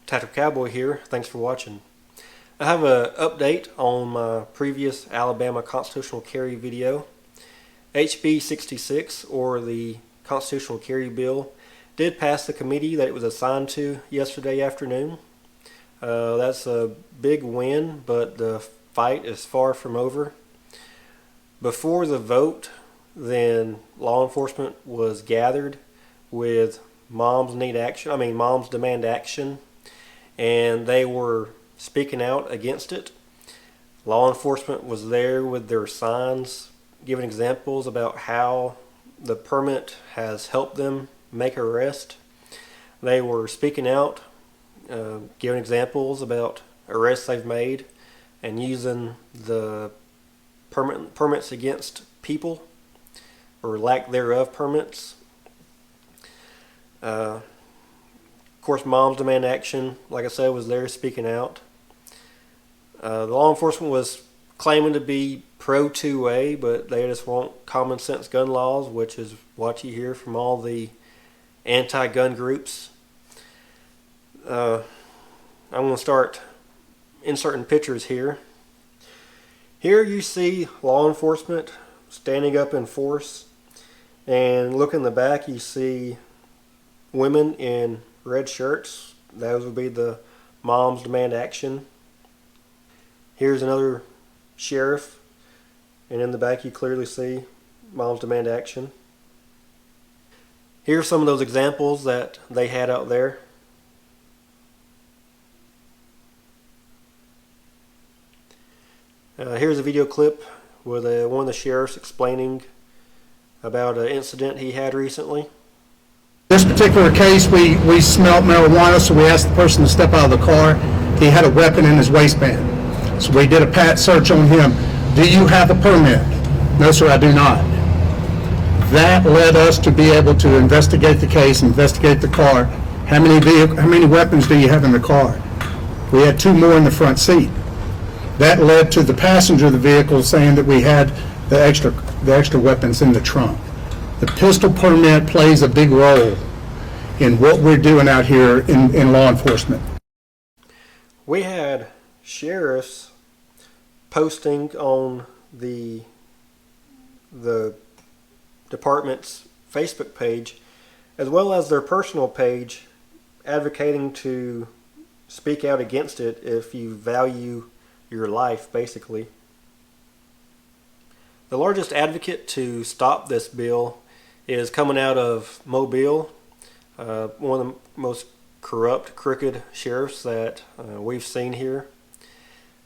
Tactical Cowboy here. Thanks for watching. I have an update on my previous Alabama constitutional carry video. HB 66, or the Constitutional Carry Bill, did pass the committee that it was assigned to yesterday afternoon. That's a big win, but the fight is far from over. Before the vote, then law enforcement was gathered with Moms Demand Action, and they were speaking out against it. Law enforcement was there with their signs, giving examples about how the permit has helped them make an arrest. They were speaking out, giving examples about arrests they've made and using the permits against people, or lack thereof permits. Of course, Moms Demand Action, like I said, was there speaking out. The law enforcement was claiming to be pro-2A, but they just want common sense gun laws, which is what you hear from all the anti-gun groups. I'm going to start inserting pictures here. Here you see law enforcement standing up in force, and look in the back, you see women in red shirts. Those would be the Moms Demand Action. Here's another sheriff, and in the back you clearly see Moms Demand Action. Here's some of those examples that they had out there. Here's a video clip with one of the sheriffs explaining about an incident he had recently. This particular case, we smelled marijuana, so we asked the person to step out of the car. He had a weapon in his waistband. So we did a pat search on him. Do you have a permit? No, sir, I do not. That led us to be able to investigate the case, investigate the car. How many weapons do you have in the car? We had 2 more in the front seat. That led to the passenger of the vehicle saying that we had the extra weapons in the trunk. The pistol permit plays a big role in what we're doing out here in law enforcement. We had sheriffs posting on the department's Facebook page, as well as their personal page, advocating to speak out against it if you value your life, basically. The largest advocate to stop this bill is coming out of Mobile, one of the most corrupt, crooked sheriffs that we've seen here.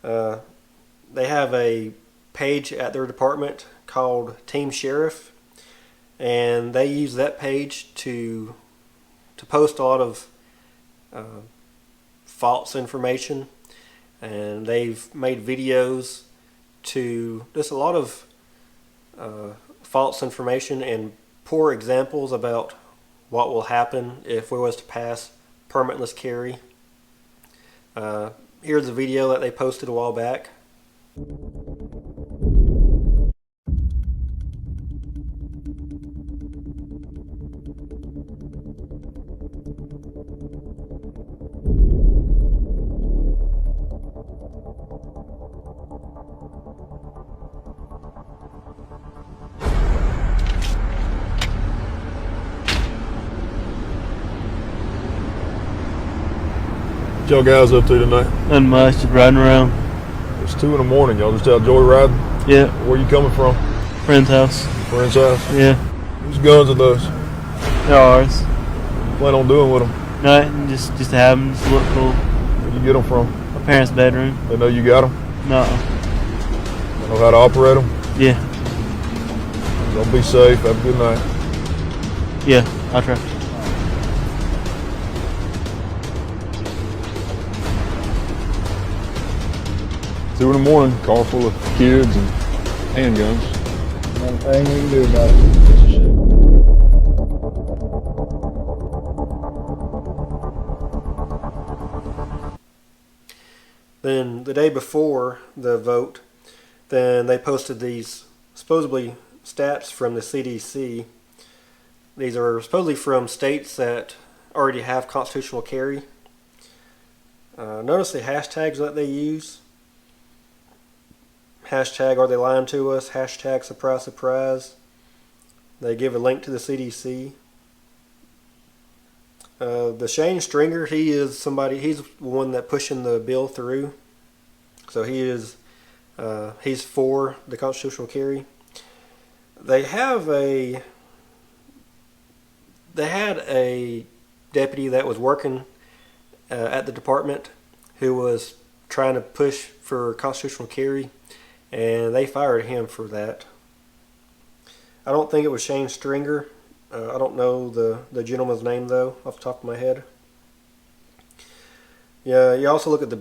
They have a page at their department called Team Sheriff, and they use that page to post a lot of false information, and they've made videos to just a lot of false information and poor examples about what will happen if we was to pass permitless carry. Here's a video that they posted a while back. What y'all guys up to tonight? Nothing much, just riding around. It's 2 in the morning. Y'all just out joyriding? Yeah. Where you coming from? Friend's house. Friend's house? Yeah. Whose guns are those? They're ours. What you plan on doing with them? Nothing, just to have them, just look cool. Where'd you get them from? My parents' bedroom. They know you got them? No. They know how to operate them? Yeah. Don't be safe. Have a good night. Yeah, I'll try. Two in the morning, car full of kids and handguns. Nothing we can do about it. Then the day before the vote, then they posted these supposedly stats from the CDC. These are supposedly from states that already have constitutional carry. Notice the hashtags that they use. Hashtag are they lying to us? Hashtag surprise surprise. They give a link to the CDC. The Shane Stringer, he's the one that pushing the bill through. So he's for the constitutional carry. They had a deputy that was working at the department who was trying to push for constitutional carry, and they fired him for that. I don't think it was Shane Stringer. I don't know the gentleman's name though off the top of my head. Yeah, you also look at the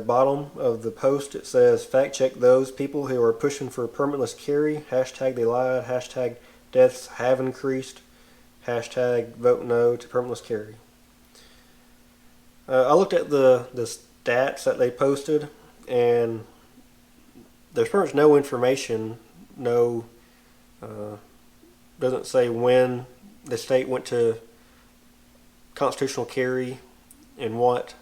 bottom of the post. It says, fact check those people who are pushing for permitless carry. Hashtag they lied. Hashtag deaths have increased. Hashtag vote no to permitless carry. I looked at the stats that they posted, and there's pretty much no information, doesn't say when the state went to constitutional carry and what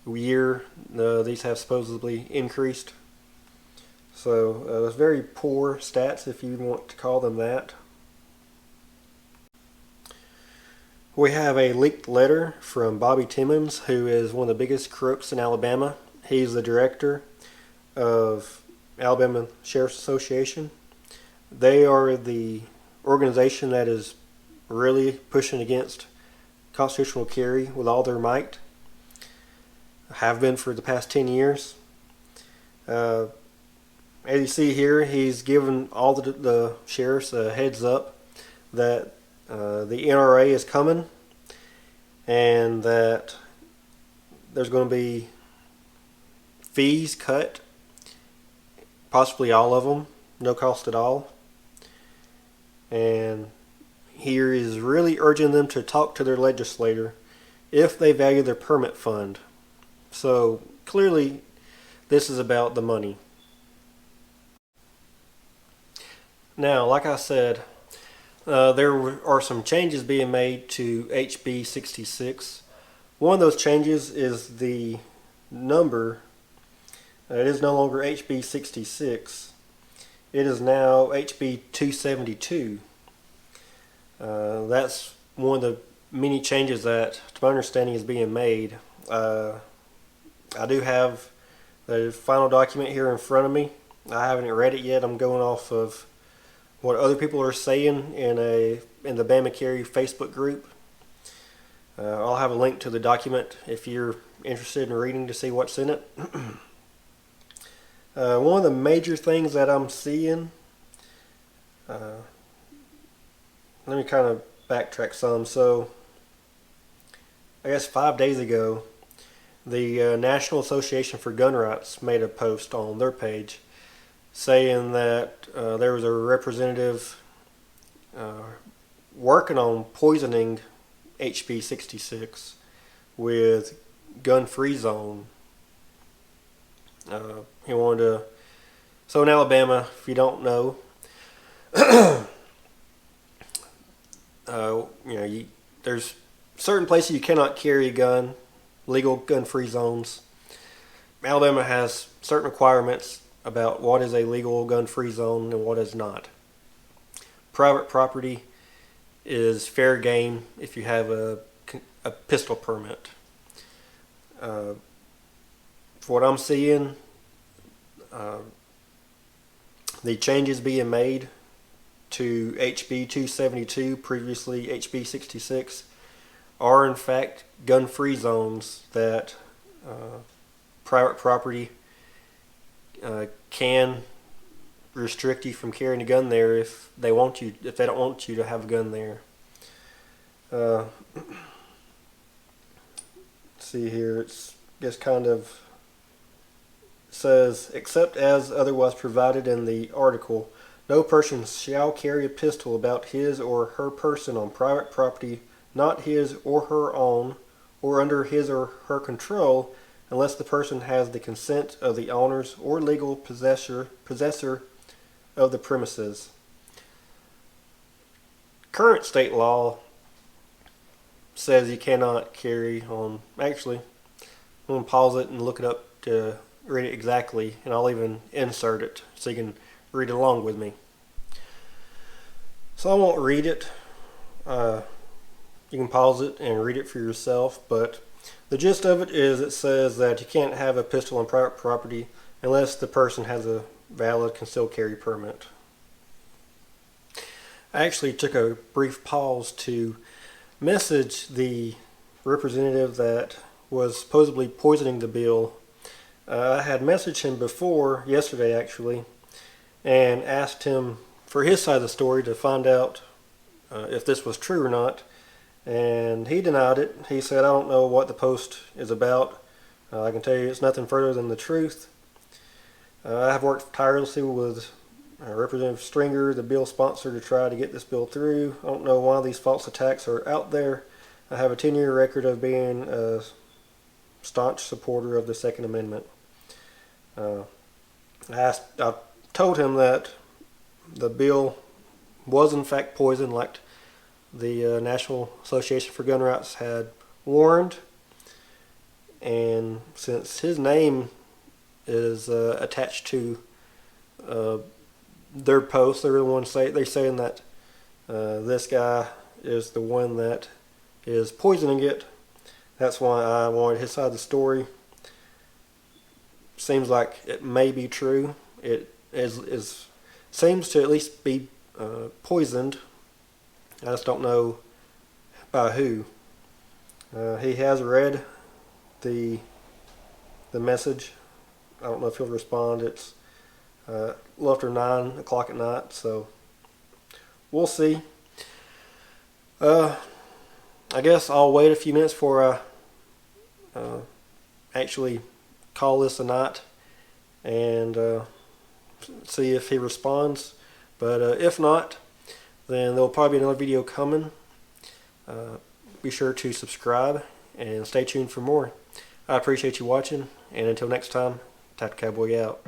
year these have supposedly increased. So it's very poor stats, if you want to call them that. We have a leaked letter from Bobby Timmons, who is one of the biggest crooks in Alabama. He's the director of Alabama Sheriff's Association. They are the organization that is really pushing against constitutional carry with all their might. Have been for the past 10 years. As you see here, he's given all the sheriffs a heads up that the NRA is coming and that there's going to be fees cut, possibly all of them, no cost at all. And here is really urging them to talk to their legislator if they value their permit fund. So clearly this is about the money. Now, like I said, there are some changes being made to HB 66. One of those changes is the number. It is no longer HB 66. It is now HB 272. That's one of the many changes that, to my understanding, is being made. I do have the final document here in front of me. I haven't read it yet. I'm going off of what other people are saying in the Bama Carry Facebook group. I'll have a link to the document if you're interested in reading to see what's in it. One of the major things that I'm seeing, let me kind of backtrack some. So I guess 5 days ago, the National Association for Gun Rights made a post on their page saying that there was a representative working on poisoning HB 66 with gun-free zone. He wanted to. So in Alabama, if you don't know, there's certain places you cannot carry a gun, legal gun-free zones. Alabama has certain requirements about what is a legal gun-free zone and what is not. Private property is fair game if you have a pistol permit. For what I'm seeing, the changes being made to HB 272, previously HB 66, are in fact gun-free zones that private property can restrict you from carrying a gun there if they don't want you to have a gun there. Let's see here, it's just kind of says, except as otherwise provided in the article, no person shall carry a pistol about his or her person on private property not his or her own or under his or her control unless the person has the consent of the owners or legal possessor of the premises. Current state law says you cannot carry on. Actually, I'm going to pause it and look it up to read it exactly, and I'll even insert it so you can read along with me. So I won't read it. You can pause it and read it for yourself, but the gist of it is it says that you can't have a pistol on private property unless the person has a valid concealed carry permit. I actually took a brief pause to message the representative that was supposedly poisoning the bill. I had messaged him before, yesterday actually, and asked him for his side of the story to find out if this was true or not. And he denied it. He said, I don't know what the post is about. I can tell you it's nothing further than the truth. I have worked tirelessly with Representative Stringer, the bill sponsor, to try to get this bill through. I don't know why these false attacks are out there. I have a 10-year record of being a staunch supporter of the Second Amendment. I told him that the bill was in fact poison, like the National Association for Gun Rights had warned, and since his name is attached to their post, they're the ones they're saying that this guy is the one that is poisoning it. That's why I wanted his side of the story. Seems like it may be true. It seems to at least be poisoned. I just don't know by who. He has read the message. I don't know if he'll respond. It's a little after 9 o'clock at night, so we'll see. I guess I'll wait a few minutes before I actually call this a night and see if he responds. But if not, then there'll probably be another video coming. Be sure to subscribe and stay tuned for more. I appreciate you watching, and until next time, Tactical Cowboy out.